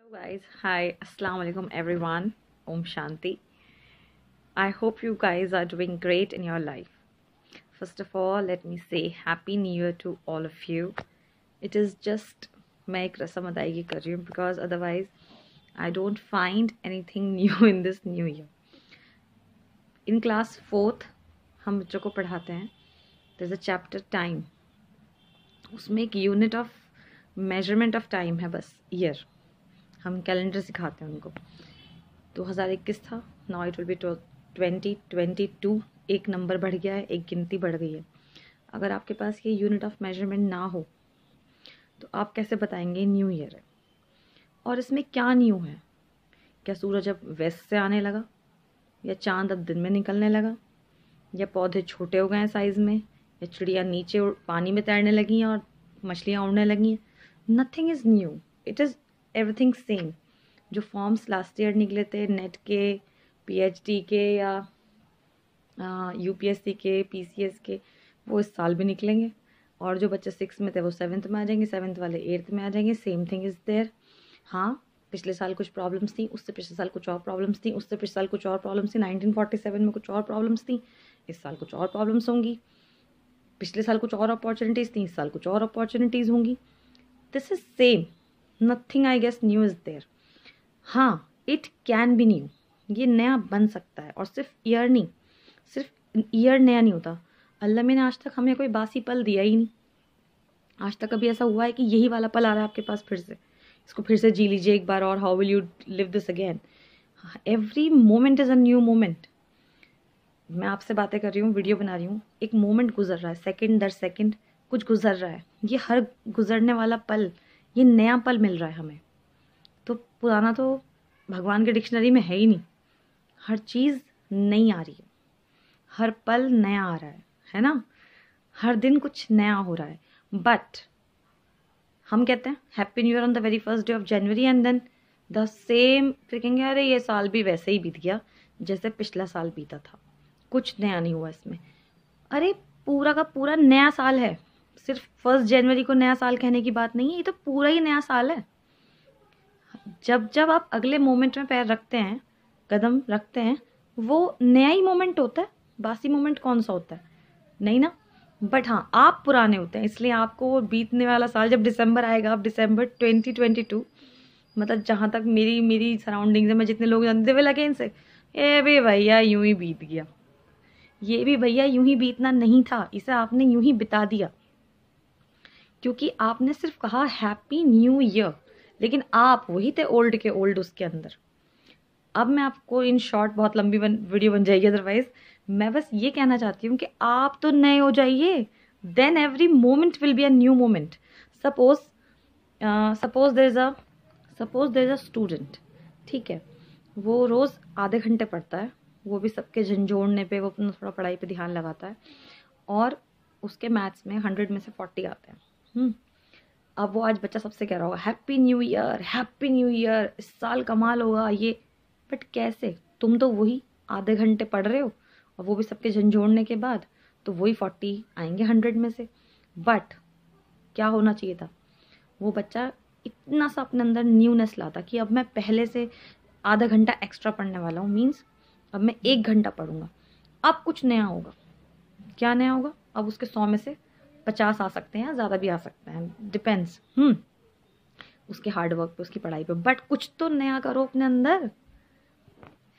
Guys, hi, assalamu alaikum everyone. Om Shanti. I hope you guys are doing great in your life. First of all, let me say happy new year to all of you. It is just मैं एक रस्म अदायगी कर रही हूँ because otherwise I don't find anything new in this new year. In class 4th हम बच्चों को पढ़ाते हैं. There's a chapter time. उसमें एक unit of measurement of time है बस year. हम कैलेंडर सिखाते हैं उनको. 2021 था, नाउ इट विल बी 2022. एक नंबर बढ़ गया है, एक गिनती बढ़ गई है. अगर आपके पास ये यूनिट ऑफ मेजरमेंट ना हो तो आप कैसे बताएंगे न्यू ईयर है. और इसमें क्या न्यू है? क्या सूरज अब वेस्ट से आने लगा, या चांद अब दिन में निकलने लगा, या पौधे छोटे हो गए हैं साइज़ में, या चिड़िया नीचे पानी में तैरने लगी हैं और मछलियाँ उड़ने लगी हैं. Nothing is new, it is everything same. जो फॉर्म्स लास्ट ईयर निकले थे नेट के, पीएचडी के या यूपीएससी के, पीसीएस के, वो इस साल भी निकलेंगे. और जो बच्चे 6 में थे वो 7th में आ जाएंगे, 7th वाले 8th में आ जाएंगे. Same thing is there. हाँ, पिछले साल कुछ प्रॉब्लम्स थी, उससे पिछले साल कुछ और प्रॉब्लम्स थी, उससे पिछले साल कुछ और प्रॉब्लम्स थी. 1947 में कुछ और प्रॉब्लम्स थी, इस साल कुछ और प्रॉब्लम्स होंगी. पिछले साल कुछ और अपॉर्चुनिटीज़ थी, इस साल कुछ और अपॉर्चुनिटीज़ होंगी. This is same. Nothing I guess new is there. हाँ, इट कैन बी न्यू. ये नया बन सकता है. और सिर्फ ईयर नहीं, सिर्फ ईयर नया नहीं होता. अल्लाह ने आज तक हमें कोई बासी पल दिया ही नहीं. आज तक कभी ऐसा हुआ है कि यही वाला पल आ रहा है आपके पास फिर से, इसको फिर से जी लीजिए एक बार और, how will you live this again. Every moment is a new moment. मैं आपसे बातें कर रही हूँ, वीडियो बना रही हूँ, एक मोमेंट गुजर रहा है, सेकंड दर सेकंड कुछ गुजर रहा है. ये हर गुजरने वाला पल, ये नया पल मिल रहा है हमें. तो पुराना तो भगवान की डिक्शनरी में है ही नहीं. हर चीज़ नई आ रही है, हर पल नया आ रहा है ना. हर दिन कुछ नया हो रहा है. बट हम कहते हैं happy new year on the very first day of January, and then the same फिर कहेंगे अरे ये साल भी वैसे ही बीत गया जैसे पिछला साल बीता था, कुछ नया नहीं हुआ इसमें. अरे पूरा का पूरा नया साल है. सिर्फ 1 जनवरी को नया साल कहने की बात नहीं है, ये तो पूरा ही नया साल है. जब जब आप अगले मोमेंट में पैर रखते हैं, कदम रखते हैं, वो नया ही मोमेंट होता है. बासी मोमेंट कौन सा होता है? नहीं ना. बट हाँ, आप पुराने होते हैं, इसलिए आपको वो बीतने वाला साल जब दिसंबर आएगा, अब दिसंबर 2022, मतलब जहाँ तक मेरी सराउंडिंग्स में मैं जितने लोग जानते वे लगे इनसे, ए बे भैया यूं ही बीत गया. ये भी भैया यूं ही बीतना नहीं था, इसे आपने यूं ही बिता दिया, क्योंकि आपने सिर्फ कहा हैप्पी न्यू ईयर, लेकिन आप वही थे ओल्ड के ओल्ड उसके अंदर. अब मैं आपको इन शॉर्ट, बहुत लंबी वीडियो बन जाएगी अदरवाइज, मैं बस ये कहना चाहती हूँ कि आप तो नए हो जाइए, then every moment will be a new moment. Suppose there is a student, ठीक है, वो रोज़ आधे घंटे पढ़ता है, वो भी सबके झंझोड़ने पे, वो अपना थोड़ा पढ़ाई पे ध्यान लगाता है, और उसके मैथ्स में 100 में से 40 आते हैं. अब वो आज बच्चा सबसे कह रहा होगा happy new year, happy new year, इस साल कमाल होगा ये. बट कैसे? तुम तो वही आधे घंटे पढ़ रहे हो, और वो भी सबके झंझोड़ने के बाद, तो वही 40 आएंगे 100 में से. बट क्या होना चाहिए था? वो बच्चा इतना सा अपने अंदर न्यूनेस लाता कि अब मैं पहले से आधा घंटा एक्स्ट्रा पढ़ने वाला हूँ, मीन्स अब मैं 1 घंटा पढ़ूंगा. अब कुछ नया होगा. क्या नया होगा? अब उसके 100 में से 50 आ सकते हैं, ज़्यादा भी आ सकते हैं, डिपेंड्स उसके हार्डवर्क पे, उसकी पढ़ाई पे. बट कुछ तो नया करो अपने अंदर,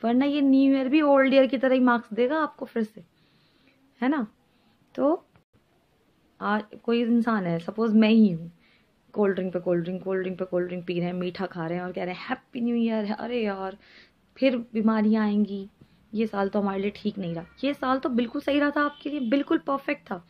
वरना ये न्यू ईयर भी ओल्ड ईयर की तरह ही मार्क्स देगा आपको फिर से, है ना. तो आज कोई इंसान है, सपोज मैं ही हूँ, कोल्ड ड्रिंक पे कोल्ड ड्रिंक, कोल्ड ड्रिंक पे कोल्ड ड्रिंक पी रहे हैं, मीठा खा रहे हैं, और कह रहे हैं हैप्पी न्यू ईयर है. अरे यार, फिर बीमारियाँ आएंगी, ये साल तो हमारे लिए ठीक नहीं रहा. ये साल तो बिल्कुल सही रहा था आपके लिए, बिल्कुल परफेक्ट था.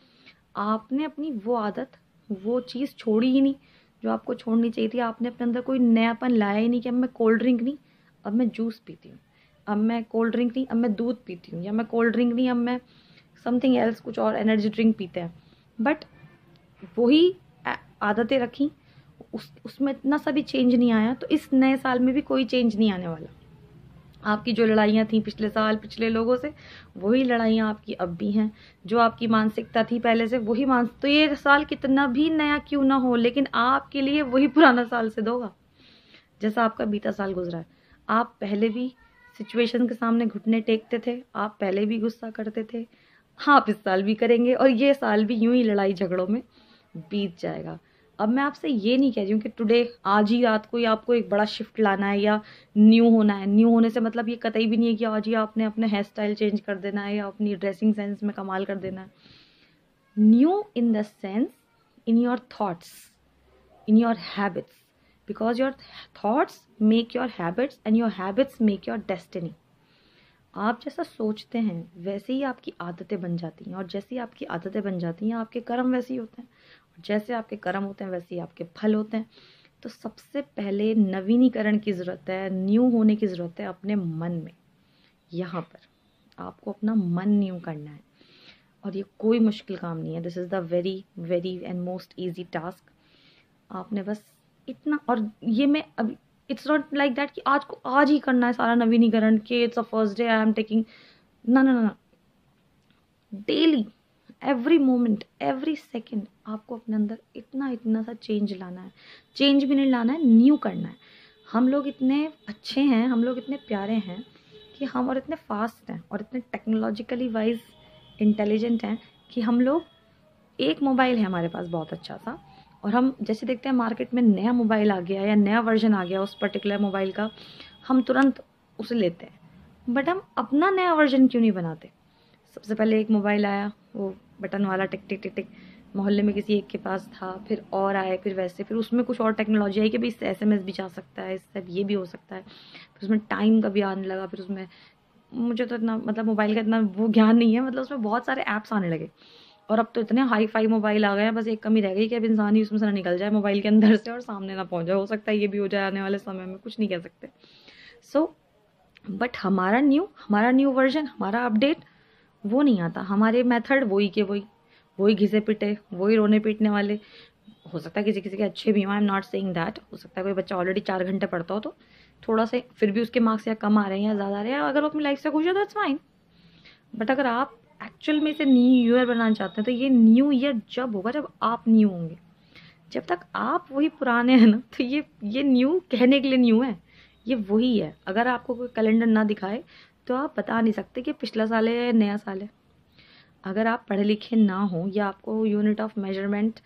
आपने अपनी वो आदत, वो चीज़ छोड़ी ही नहीं जो आपको छोड़नी चाहिए थी. आपने अपने अंदर कोई नयापन लाया ही नहीं कि अब मैं कोल्ड ड्रिंक नहीं, अब मैं जूस पीती हूँ. अब मैं कोल्ड ड्रिंक नहीं, अब मैं दूध पीती हूँ. या मैं कोल्ड ड्रिंक नहीं, अब मैं समथिंग एल्स, कुछ और एनर्जी ड्रिंक पीते हैं. बट वही आदतें रखी, उसमें इतना सा भी चेंज नहीं आया. तो इस नए साल में भी कोई चेंज नहीं आने वाला. आपकी जो लड़ाइयाँ थी पिछले साल पिछले लोगों से, वही लड़ाइयाँ आपकी अब भी हैं. जो आपकी मानसिकता थी पहले से, वही तो ये साल कितना भी नया क्यों ना हो, लेकिन आपके लिए वही पुराना साल सिद्ध होगा. जैसा आपका बीता साल गुजरा है, आप पहले भी सिचुएशन के सामने घुटने टेकते थे, आप पहले भी गुस्सा करते थे, हाँ आप इस साल भी करेंगे और ये साल भी यूं ही लड़ाई झगड़ों में बीत जाएगा। अब मैं आपसे ये नहीं कह रही हूँ कि टुडे आज ही रात को ही आपको एक बड़ा शिफ्ट लाना है या न्यू होना है। न्यू होने से मतलब ये कतई भी नहीं है कि आज ही आपने अपने हेयर स्टाइल चेंज कर देना है या अपनी ड्रेसिंग सेंस में कमाल कर देना है। New in the sense in your thoughts, in your habits, because your thoughts make your habits and your habits make your destiny. आप जैसा सोचते हैं वैसे ही आपकी आदतें बन जाती हैं और जैसे ही आपकी आदतें बन जाती हैं आपके कर्म वैसे ही होते हैं और जैसे आपके कर्म होते हैं वैसे ही आपके फल होते हैं। तो सबसे पहले नवीनीकरण की ज़रूरत है, न्यू होने की ज़रूरत है अपने मन में। यहाँ पर आपको अपना मन न्यू करना है और ये कोई मुश्किल काम नहीं है। This is the very very and most easy task. आपने बस इतना, और ये मैं अब इट्स नॉट लाइक दैट कि आज को आज ही करना है सारा नवीनीकरण के it's a first day I am taking, ना ना ना, daily every moment every second आपको अपने अंदर इतना इतना सा चेंज लाना है। चेंज भी नहीं लाना है, न्यू करना है। हम लोग इतने अच्छे हैं, हम लोग इतने प्यारे हैं कि हम और इतने फास्ट हैं और इतने टेक्नोलॉजिकली वाइज इंटेलिजेंट हैं कि हम लोग, एक मोबाइल है हमारे पास बहुत अच्छा सा और हम जैसे देखते हैं मार्केट में नया मोबाइल आ गया या नया वर्जन आ गया उस पर्टिकुलर मोबाइल का, हम तुरंत उसे लेते हैं। बट हम अपना नया वर्जन क्यों नहीं बनाते? सबसे पहले एक मोबाइल आया, वो बटन वाला, टिक टिक टिक टिक, मोहल्ले में किसी एक के पास था, फिर और आए, फिर वैसे, फिर उसमें कुछ और टेक्नोलॉजी आई कि भाई इससे SMS भी जा सकता है, इससे ये भी हो सकता है, फिर उसमें टाइम का भी आने लगा, फिर उसमें मुझे तो इतना मतलब मोबाइल का इतना वो ज्ञान नहीं है, मतलब उसमें बहुत सारे ऐप्स आने लगे और अब तो इतने हाई फाई मोबाइल आ गए हैं। बस एक कमी रह गई कि अब इंसान ही उसमें से ना निकल जाए मोबाइल के अंदर से और सामने ना पहुंच जाए। हो सकता है ये भी हो जाए आने वाले समय में, कुछ नहीं कह सकते। सो बट हमारा न्यू वर्जन, हमारा अपडेट वो नहीं आता। हमारे मेथड वही के वही घिसे पिटे, वही रोने पीटने वाले। हो सकता है किसी किसी के अच्छे भी हों, I am not saying that. हो सकता है कोई बच्चा ऑलरेडी 4 घंटे पढ़ता हो तो थोड़ा सा फिर भी उसके मार्क्स या कम आ रहे हैं या ज़्यादा आ रहे हैं, अगर वो अपनी लाइफ से खुश है दैट्स फाइन। बट अगर आप एक्चुअल में इसे न्यू ईयर बनाना चाहते हैं तो ये न्यू ईयर जब होगा जब आप न्यू होंगे। जब तक आप वही पुराने हैं ना, तो ये न्यू कहने के लिए न्यू है, ये वही है। अगर आपको कोई कैलेंडर ना दिखाए तो आप बता नहीं सकते कि पिछला साल है या नया साल है। अगर आप पढ़े लिखे ना हो या आपको unit of measurement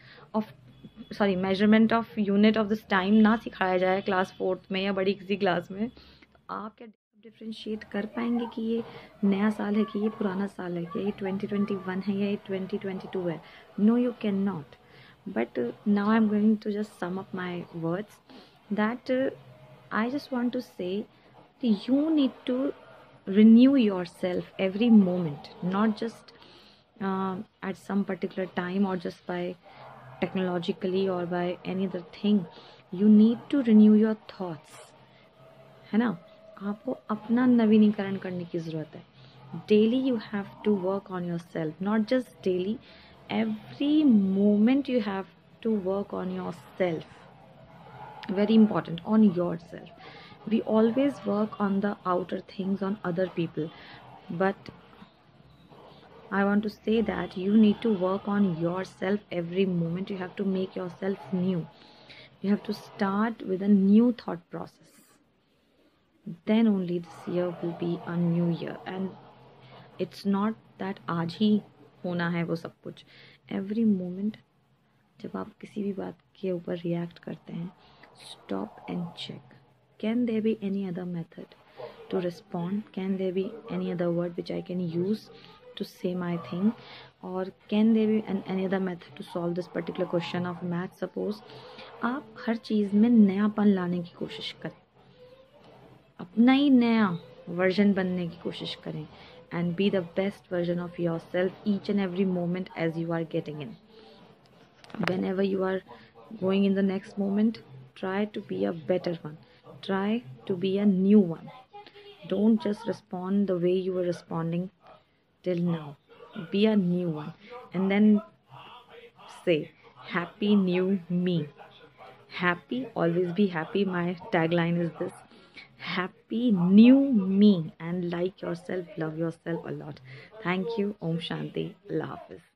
of unit of this time ना सिखाया जाए क्लास 4th में या बड़ी किसी क्लास में, तो आप क्या डिफ्रेंशिएट कर पाएंगे कि ये नया साल है कि ये पुराना साल है, कि ये 2021 है या ये 2022 है? No, you can not. But now I am going to just sum up my words that I just want to say you need to renew yourself every moment, not just at some particular time or just by technologically or by any other thing. You need to renew your thoughts, है ना? आपको अपना नवीनीकरण करने की ज़रूरत है। Daily you have to work on yourself, not just daily, every moment you have to work on yourself. Very important, on yourself. We always work on the outer things on other people, but I want to say that you need to work on yourself every moment. You have to make yourself new. You have to start with a new thought process. Then only this year will be a new year, and it's not that आज ही होना है वो सब कुछ। Every moment जब आप किसी भी बात के ऊपर रिएक्ट करते हैं, stop and check. Can there be any other method to respond? Can there be any other word which I can use to say my thing? Or can there be any other method to solve this particular question of math? Suppose आप हर चीज़ में नयापन लाने की कोशिश करें, अपना ही नया version बनने की कोशिश करें, and be the best version of yourself each and every moment as you are getting in. Whenever you are going in the next moment, try to be a better one. Try to be a new one. Don't just respond the way you were responding till now. Be a new one. And then say, Happy New Me. Happy, always be happy. My tagline is this. Happy New Me. And like yourself, love yourself a lot. Thank you. Om Shanti. Allah Hafiz.